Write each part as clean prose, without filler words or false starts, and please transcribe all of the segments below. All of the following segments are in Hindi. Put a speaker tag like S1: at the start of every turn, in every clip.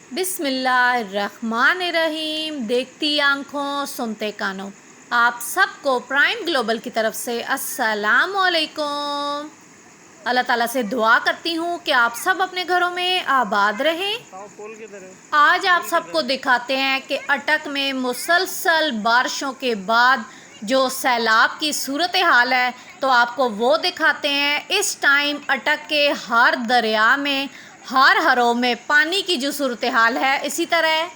S1: बिस्मिल्लाहिर्रहमानिर्रहीम। देखती आंखों सुनते कानों, आप सबको प्राइम ग्लोबल की तरफ से अस्सलाम वालेकुम। अल्लाह ताला से दुआ करती हूँ कि आप सब अपने घरों में आबाद रहें। आज आप सबको दिखाते हैं कि अटक में मुसलसल बारिशों के बाद जो सैलाब की सूरत हाल है, तो आपको वो दिखाते हैं। इस टाइम अटक के हर दरिया में, हर हरों में पानी की जो सूरत हाल है, इसी तरह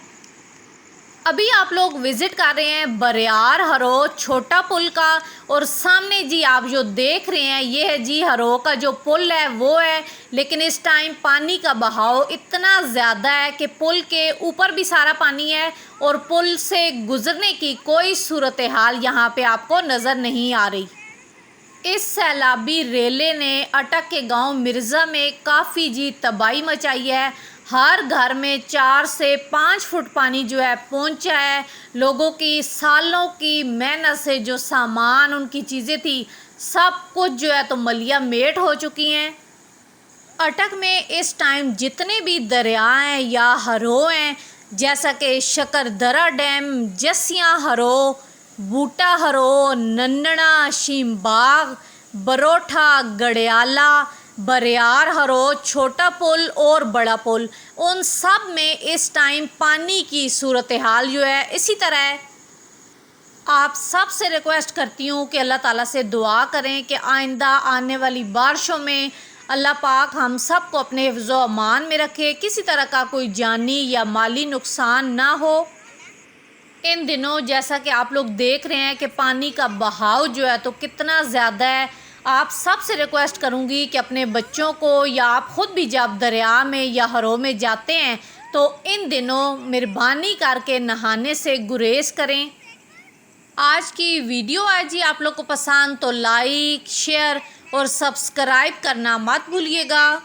S1: अभी आप लोग विज़िट कर रहे हैं बरियार हरो छोटा पुल का। और सामने जी आप जो देख रहे हैं, ये है जी हरो का जो पुल है वो है। लेकिन इस टाइम पानी का बहाव इतना ज़्यादा है कि पुल के ऊपर भी सारा पानी है और पुल से गुज़रने की कोई सूरत हाल यहाँ पे आपको नज़र नहीं आ रही। इस सैलाबी रेले ने अटक के गांव मिर्ज़ा में काफ़ी जी तबाही मचाई है। हर घर में 4 से 5 फुट पानी जो है पहुंचा है। लोगों की सालों की मेहनत से जो सामान, उनकी चीज़ें थी, सब कुछ जो है तो मलिया मेट हो चुकी हैं। अटक में इस टाइम जितने भी दरिया हैं या हरो हैं, जैसा कि शकरदरा डैम, जसियाँ हरो, बूटा हरो, नन्नड़ा, शीमबाग, बरोठा, गड़ियाला, बरियार हरो, छोटा पुल और बड़ा पुल, उन सब में इस टाइम पानी की सूरत हाल जो है इसी तरह है। आप सब से रिक्वेस्ट करती हूँ कि अल्लाह ताला से दुआ करें कि आइंदा आने वाली बारिशों में अल्लाह पाक हम सब को अपने हिफ्ज़ व अमान में रखे, किसी तरह का कोई जानी या माली नुकसान ना हो। इन दिनों जैसा कि आप लोग देख रहे हैं कि पानी का बहाव जो है तो कितना ज़्यादा है। आप सब से रिक्वेस्ट करूँगी कि अपने बच्चों को या आप ख़ुद भी जब दरिया में या हरों में जाते हैं तो इन दिनों मेहरबानी करके नहाने से गुरेज करें। आज की वीडियो आज ही आप लोग को पसंद तो लाइक, शेयर और सब्सक्राइब करना मत भूलिएगा।